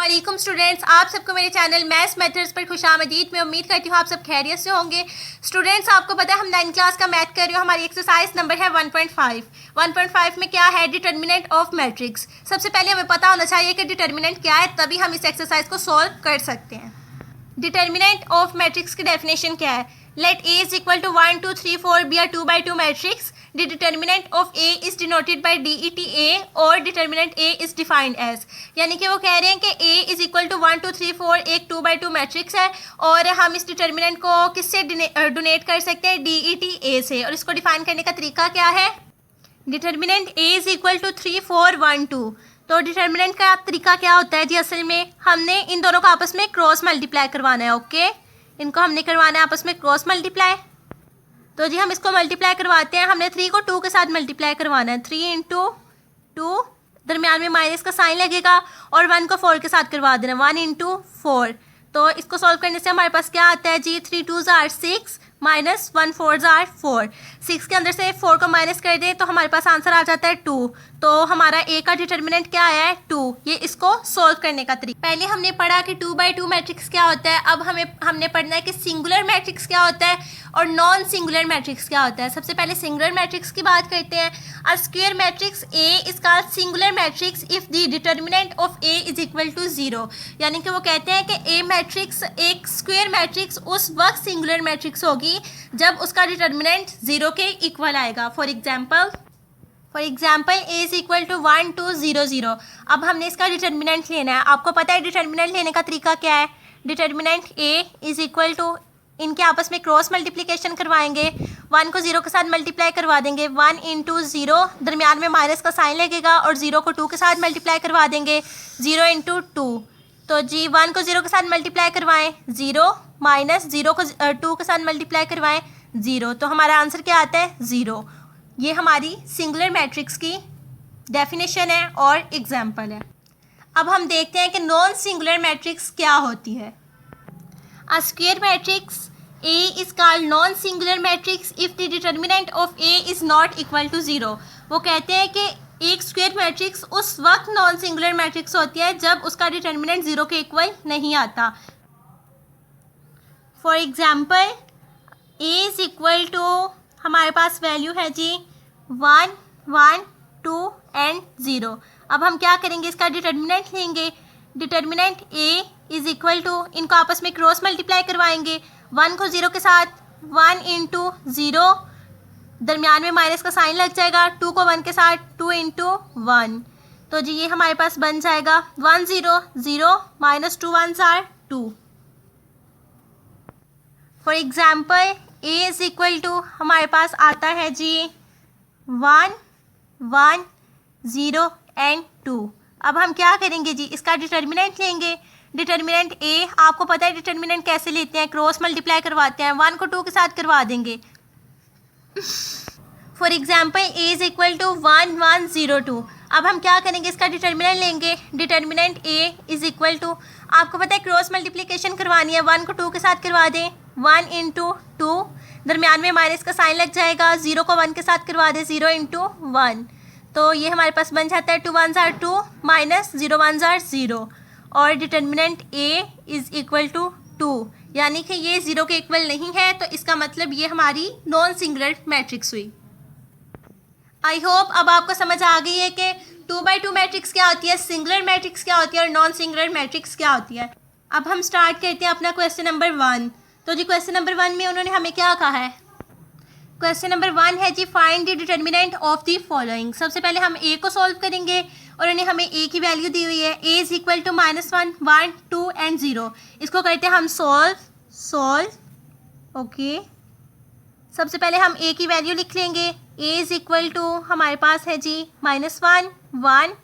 वालेकुम स्टूडेंट्स, आप सबको मेरे चैनल मैथ्स मेथड्स पर खुशामदीद। मैं उम्मीद करती हूँ आप सब खैरियत से होंगे। स्टूडेंट्स, आपको पता है हम 9th क्लास का मैथ कर रहे हो। हमारी एक्सरसाइज नंबर है 1.5। 1.5 में क्या है? Determinant of matrix. सबसे पहले हमें पता होना चाहिए कि डिटर्मिनेंट क्या है, तभी हम इस एक्सरसाइज को सॉल्व कर सकते हैं। डिटर्मिनेंट ऑफ मैट्रिक्स की डेफिनेशन क्या है? Let A is equal to 1 2 3 4 B are 2x2 matrix. The determinant of A is denoted by DETA और determinant A is defined as, यानी कि वो कह रहे हैं कि A is equal to 1 2 3 4 एक 2x2 मैट्रिक्स है और हम इस डिटर्मिनेंट को किससे डोनेट कर सकते हैं? DETA से। और इसको डिफाइन करने का तरीका क्या है? Determinant A is equal to 3 4 1 2। तो डिटर्मिनेंट का तरीका क्या होता है जी? असल में हमने इन दोनों को आपस में क्रॉस मल्टीप्लाई करवाना है। ओके, इनको हमने करवाना है आपस में क्रॉस मल्टीप्लाई। तो जी हम इसको मल्टीप्लाई करवाते हैं। हमने 3 को 2 के साथ मल्टीप्लाई करवाना है। 3 इंटू 2, दरमियान में माइनस का साइन लगेगा, और 1 को 4 के साथ करवा देना, 1 इंटू 4। तो इसको सॉल्व करने से हमारे पास क्या आता है जी? 3 2 ज़ार 6 माइनस 1 4 ज़ार 4। 6 के अंदर से 4 को माइनस कर दे तो हमारे पास आंसर आ जाता है 2। तो हमारा ए का डिटर्मिनेंट क्या आया है? 2। ये इसको सॉल्व करने का तरीका। पहले हमने पढ़ा कि 2x2 मैट्रिक्स क्या होता है। अब हमने पढ़ना है कि सिंगुलर मैट्रिक्स क्या होता है और नॉन सिंगुलर मैट्रिक्स क्या होता है। सबसे पहले सिंगुलर मैट्रिक्स की बात करते हैं। A square matrix A is called singular matrix if the determinant of A is equal to 0। यानी कि वो कहते हैं कि ए मैट्रिक्स एक स्क्वायर मैट्रिक्स उस वक्त सिंगुलर मैट्रिक्स होगी जब उसका डिटर्मिनेंट 0 के इक्वल आएगा। For example A is equal to 1 2 0 0। अब हमने इसका डिटर्मिनेंट लेना है। आपको पता है डिटर्मिनेंट लेने का तरीका क्या है? Determinant A is equal to, इनके आपस में क्रॉस मल्टीप्लिकेशन करवाएंगे। 1 को 0 के साथ मल्टीप्लाई करवा देंगे, 1 इंटू 0, दरमियान में माइनस का साइन लगेगा, और 0 को 2 के साथ मल्टीप्लाई करवा देंगे, 0 इंटू 2। तो जी 1 को 0 के साथ मल्टीप्लाई करवाएं, 0 माइनस 0 को 2 के साथ मल्टीप्लाई करवाएं, 0। तो हमारा आंसर क्या आता है? 0। ये हमारी सिंगुलर मैट्रिक्स की डेफिनेशन है और एग्जाम्पल है। अब हम देखते हैं कि नॉन सिंगुलर मैट्रिक्स क्या होती है। A square matrix A is called non-singular matrix if the determinant of A is not equal to 0। वो कहते हैं कि एक स्क्वायर मैट्रिक्स उस वक्त नॉन सिंगुलर मैट्रिक्स होती है जब उसका डिटर्मिनेंट 0 के इक्वल नहीं आता। For example A is equal to, हमारे पास वैल्यू है जी 1 1 2 एंड 0। अब हम क्या करेंगे? इसका डिटर्मिनेंट लेंगे। Determinant A is equal to, इनको आपस में क्रॉस मल्टीप्लाई करवाएंगे। 1 को 0 के साथ 1 इंटू 0, दरमियान में माइनस का साइन लग जाएगा। 2 को 1 के साथ 2 इंटू 1। तो जी ये हमारे पास बन जाएगा 1 0 0 माइनस 2 1 ज़ार 2। For example A is equal to, हमारे पास आता है जी 1 1 0 एंड 2। अब हम क्या करेंगे जी? इसका डिटर्मिनेंट लेंगे। डिटर्मिनेंट ए, आपको पता है डिटर्मिनेंट कैसे लेते हैं? क्रॉस मल्टीप्लाई करवाते हैं। 1 को 2 के साथ करवा देंगे। For example A is equal to 1 1 0 2। अब हम क्या करेंगे? इसका डिटर्मिनेंट लेंगे। Determinant A is equal to, आपको पता है क्रॉस मल्टीप्लिकेशन करवानी है। 1 को 2 के साथ करवा दें, 1 इंटू 2, दरमियान में माइनस का साइन लग जाएगा। 0 को 1 के साथ करवा दें, 0 इंटू 1। तो ये हमारे पास बन जाता है 2 1 ज़ार 2 माइनस 0 1 ज़ार 0। और determinant A is equal to 2, यानी कि ये 0 के इक्वल नहीं है। तो इसका मतलब ये हमारी नॉन सिंगुलर मैट्रिक्स हुई। आई होप अब आपको समझ आ गई है कि 2x2 मैट्रिक्स क्या होती है, सिंगुलर मैट्रिक्स क्या होती है और नॉन सिंगुलर मैट्रिक्स क्या होती है। अब हम स्टार्ट करते हैं अपना क्वेश्चन नंबर 1। तो जी क्वेश्चन नंबर 1 में उन्होंने हमें क्या कहा है? क्वेश्चन नंबर 1 है जी find the determinant of the following. सबसे पहले हम ए को सॉल्व करेंगे और उन्हें हमें ए की वैल्यू दी हुई है। ए इज इक्वल टू -1 1 2 एंड 0। इसको करते हैं हम सॉल्व। ओके, सबसे पहले हम ए की वैल्यू लिख लेंगे। ए इज इक्वल टू, हमारे पास है जी -1 1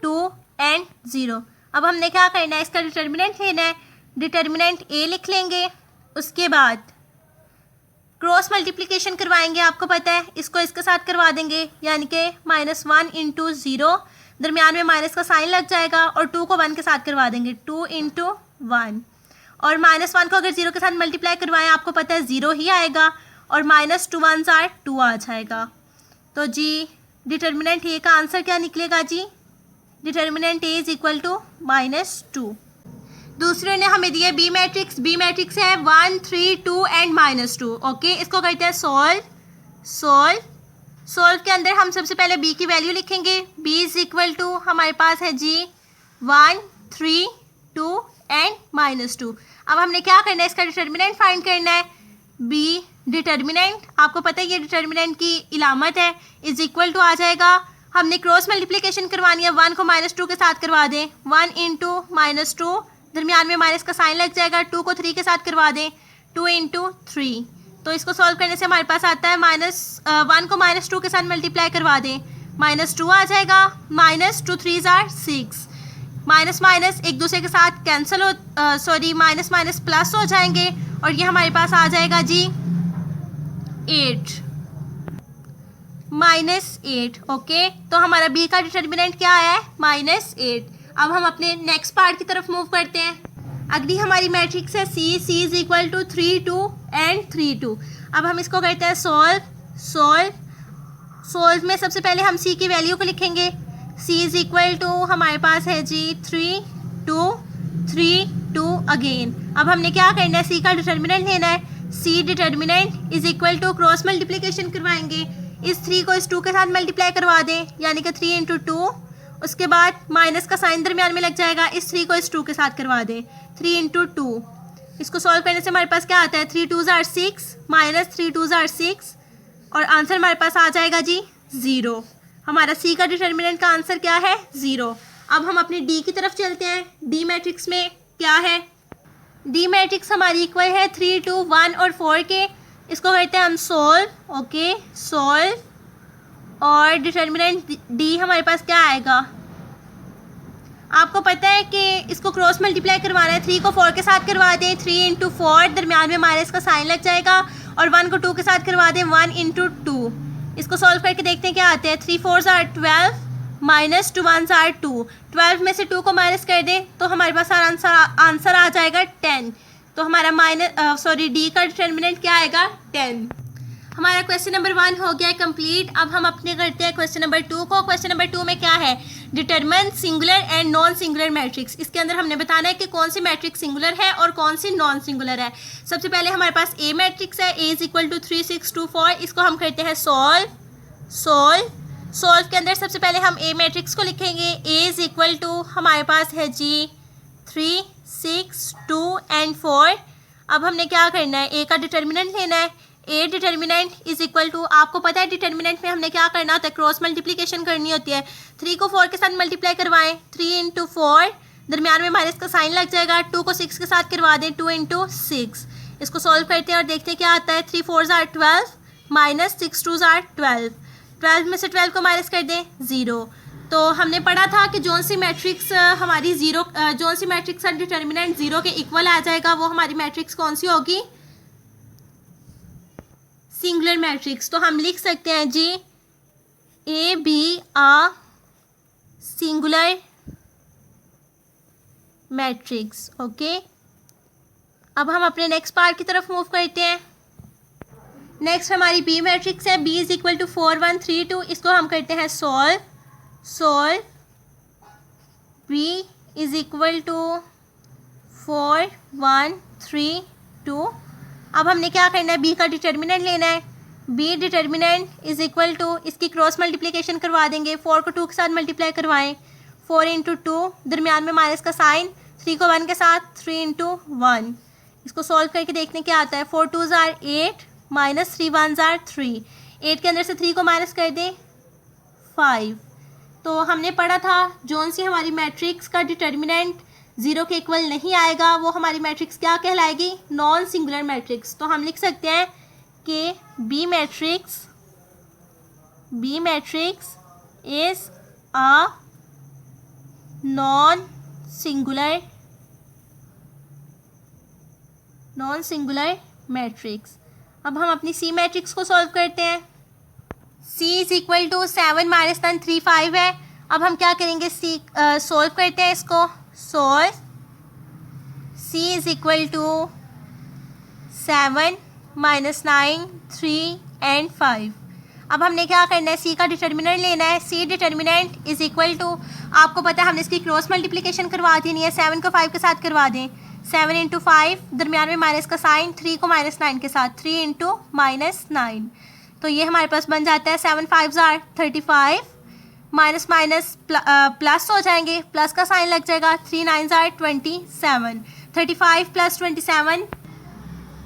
2 एंड 0। अब हमने क्या करना है? इसका डिटर्मिनेंट लेना है। डिटर्मिनेंट ए लिख लेंगे, उसके बाद क्रॉस मल्टीप्लिकेशन करवाएंगे। आपको पता है इसको इसके साथ करवा देंगे, यानी कि -1 इंटू 0, दरमियान में माइनस का साइन लग जाएगा, और 2 को 1 के साथ करवा देंगे, 2 इंटू 1। और -1 को अगर 0 के साथ मल्टीप्लाई करवाएं, आपको पता है 0 ही आएगा, और -2 1 ज़ार 2 आ जाएगा। तो जी डिटर्मिनेंट ए का आंसर क्या निकलेगा जी? Determinant A is equal to -2। दूसरे ने हमें दिया बी मैट्रिक्स है 1 3 2 एंड -2। ओके, इसको कहते हैं सोल्व के अंदर हम सबसे पहले बी की वैल्यू लिखेंगे। बी इज इक्वल टू हमारे पास है जी 1 3 2 एंड -2। अब हमने क्या करना है, इसका डिटर्मिनेंट फाइंड करना है। बी डिटर्मिनेंट, आपको पता है ये डिटर्मिनेंट की इलामत है, इज इक्वल टू आ जाएगा, हमने क्रॉस मल्टीप्लिकेशन करवानी है, 1 को -2 के साथ करवा दें, 1 इंटू -2, दरमियान में माइनस का साइन लग जाएगा, 2 को 3 के साथ करवा दें, 2 इंटू 3। तो इसको सॉल्व करने से हमारे पास आता है 1 को -2 के साथ मल्टीप्लाई करवा दें, -2 आ जाएगा, -2 3s are 6, माइनस माइनस एक दूसरे के साथ कैंसिल हो, माइनस माइनस प्लस हो जाएंगे और ये हमारे पास आ जाएगा जी 8 -8। ओके, तो हमारा बी का डिटर्मिनेंट क्या है, -8। अब हम अपने नेक्स्ट पार्ट की तरफ मूव करते हैं। अगली हमारी मैट्रिक्स है सी इज इक्वल टू 3 2 एंड 3 2। अब हम इसको कहते हैं सोल्व में सबसे पहले हम सी की वैल्यू को लिखेंगे। सी इज इक्वल टू हमारे पास है जी 3 2 3 2 अगेन। अब हमने क्या करना है, सी का डिटर्मिनेंट लेना है। C determinant is equal to cross multiplication करवाएंगे, इस 3 को इस 2 के साथ मल्टीप्लाई करवा दें, यानी कि 3 इंटू 2, उसके बाद माइनस का साइन दरमियान में लग जाएगा, इस 3 को इस 2 के साथ करवा दें, 3 इंटू 2। इसको सॉल्व करने से हमारे पास क्या आता है, 3 2s are 6 -3 2s are 6 और आंसर हमारे पास आ जाएगा जी 0। हमारा सी का डिटर्मिनेंट का आंसर क्या है, 0। अब हम अपने डी की तरफ चलते हैं। डी मैट्रिक्स में क्या है, डी मैट्रिक्स हमारी इक्वल है 3 2 1 और 4 के। इसको कहते हैं हम सोल्व। ओके, सोल्व और डिटर्मिनेंट डी हमारे पास क्या आएगा, आपको पता है कि इसको क्रॉस मल्टीप्लाई करवाना है, 3 को 4 के साथ करवा दें, 3 इंटू 4, दरमियान में माइनस का साइन लग जाएगा और 1 को 2 के साथ करवा दें, 1 इंटू 2। इसको सॉल्व करके देखते हैं क्या आते हैं, 3 4s are 12 -2 1s are 2। 12 में से 2 को माइनस कर दें तो हमारे पास आंसर आ जाएगा 10। तो हमारा डी का डिटर्मिनेंट क्या आएगा, 10। हमारा क्वेश्चन नंबर 1 हो गया है कंप्लीट। अब हम अपने करते हैं क्वेश्चन नंबर 2 को। क्वेश्चन नंबर 2 में क्या है, determine singular and non singular matrix. इसके अंदर हमने बताना है कि कौन सी मैट्रिक्स सिंगुलर है और कौन सी नॉन सिंगुलर है। सबसे पहले हमारे पास ए मैट्रिक्स है, ए इज इक्वल टू 3 6 2 4। इसको हम करते हैं सोल्व के अंदर सबसे पहले हम ए मैट्रिक्स को लिखेंगे। ए इज इक्वल टू हमारे पास है जी 3 6 2 एंड 4। अब हमने क्या करना है, ए का डिटर्मिनेंट लेना है। A determinant is equal to, आपको पता है डिटर्मिनेंट में हमने क्या करना होता है, क्रॉस मल्टीप्लिकेशन करनी होती है। 3 को 4 के साथ मल्टीप्लाई करवाएं, 3 इंटू 4, दरमियान में माइनस का साइन लग जाएगा, 2 को 6 के साथ करवा दें, 2 इंटू 6। इसको सॉल्व करते हैं और देखते हैं क्या आता है, 3 4s are 12 -6 2s are 12। 12 में से 12 को माइनस कर दें, 0। तो हमने पढ़ा था कि जोन सी मैट्रिक्स हमारी जोन सी मैट्रिक्स का डिटर्मिनेंट 0 के इक्वल आ जाएगा, वो हमारी मैट्रिक्स कौन सी होगी, सिंगुलर मैट्रिक्स। तो हम लिख सकते हैं जी A B are singular matrix. Okay, अब हम अपने नेक्स्ट पार्ट की तरफ मूव करते हैं। नेक्स्ट हमारी बी मैट्रिक्स है, बी इज इक्वल टू 4 1 3 2। इसको हम करते हैं solve. B is equal to 4 1 3 2। अब हमने क्या करना है, बी का डिटर्मिनेंट लेना है। B determinant is equal to, इसकी क्रॉस मल्टीप्लिकेशन करवा देंगे, 4 को 2 के साथ मल्टीप्लाई करवाएं, 4 इंटू 2, दरमियान में माइनस का साइन, 3 को 1 के साथ, 3 इंटू 1। इसको सॉल्व करके देखने क्या आता है, 4 2s are 8 -3 1s are 3। 8 के अंदर से 3 को माइनस कर दें, 5। तो हमने पढ़ा था जोन सी हमारी मैट्रिक्स का डिटर्मिनेंट 0 के इक्वल नहीं आएगा, वो हमारी मैट्रिक्स क्या कहलाएगी, नॉन सिंगुलर मैट्रिक्स। तो हम लिख सकते हैं कि B matrix is a non singular matrix. अब हम अपनी सी मैट्रिक्स को सॉल्व करते हैं। सी इज इक्वल टू 7 -10 3 5 है। अब हम क्या करेंगे, सी सॉल्व करते हैं इसको। Solve, C is equal to 7 -9 3 and 5। अब हमने क्या करना है, सी का डिटर्मिनेंट लेना है। C determinant is equal to, आपको पता है हमने इसकी क्रॉस मल्टीप्लिकेशन करवा देनी है। 7 को 5 के साथ करवा दें, 7 इंटू 5, दरमियान में माइनस का साइन, 3 को -9 के साथ, 3 इंटू -9, तो ये हमारे पास बन जाता है 7 5 आर 35, माइनस माइनस प्लस हो जाएंगे, प्लस का साइन लग जाएगा, 3 9 आर 27, 35 प्लस 27,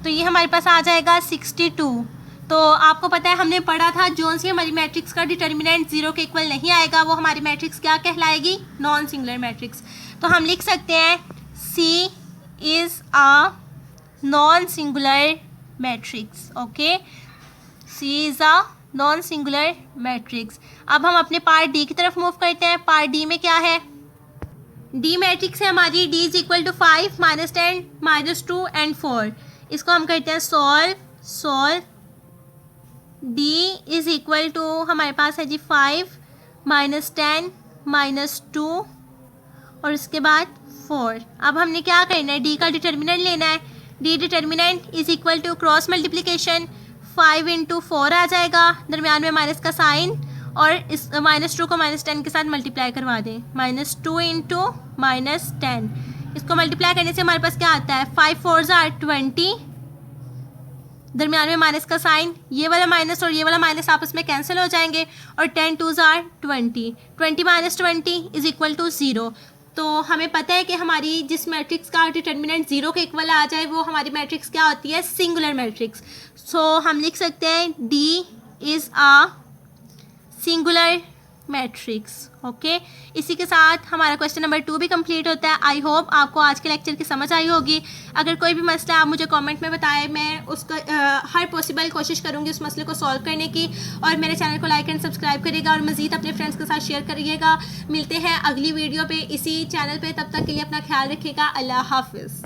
तो ये हमारे पास आ जाएगा 62। तो आपको पता है हमने पढ़ा था जो सी हमारी मैट्रिक्स का डिटर्मिनेंट 0 के इक्वल नहीं आएगा वो हमारी मैट्रिक्स क्या कहलाएगी, नॉन सिंगुलर मैट्रिक्स। तो हम लिख सकते हैं C is a non singular matrix. Okay, C is a non singular matrix. अब हम अपने पार्ट डी की तरफ मूव करते हैं। पार्ट डी में क्या है, डी मैट्रिक्स है हमारी, D is equal to 5 -10 -2 and 4। इसको हम करते हैं solve. D is equal to हमारे पास है जी 5 -10 -2 और उसके बाद 4। अब हमने क्या करना है, D का डिटर्मिनेंट लेना है। D determinant is equal to cross multiplication, 5 into 4 आ जाएगा, दरमियान में माइनस का साइन, और इस -2 को -10 के साथ मल्टीप्लाई करवा दें, -2 इंटू -10। इसको मल्टीप्लाई करने से हमारे पास क्या आता है, 5 4 आर 20, दरमियान में माइनस का साइन, ये वाला माइनस और ये वाला माइनस आपस में कैंसिल हो जाएंगे, और 10 2 आर 20, 20 - 20 इज इक्वल टू 0। तो हमें पता है कि हमारी जिस मैट्रिक्स का डिटर्मिनेंट 0 के इक्वल आ जाए वो हमारी मैट्रिक्स क्या होती है, सिंगुलर मैट्रिक्स। सो हम लिख सकते हैं D is a singular matrix. Okay, इसी के साथ हमारा क्वेश्चन नंबर 2 भी कंप्लीट होता है। आई होप आपको आज के लेक्चर की समझ आई होगी। अगर कोई भी मसला आप मुझे कमेंट में बताएं, मैं उसका हर पॉसिबल कोशिश करूंगी उस मसले को सॉल्व करने की। और मेरे चैनल को लाइक एंड सब्सक्राइब करिएगा और मज़ीद अपने फ्रेंड्स के साथ शेयर करिएगा। मिलते हैं अगली वीडियो पे इसी चैनल पे, तब तक के लिए अपना ख्याल रखिएगा। अल्लाह हाफिज़।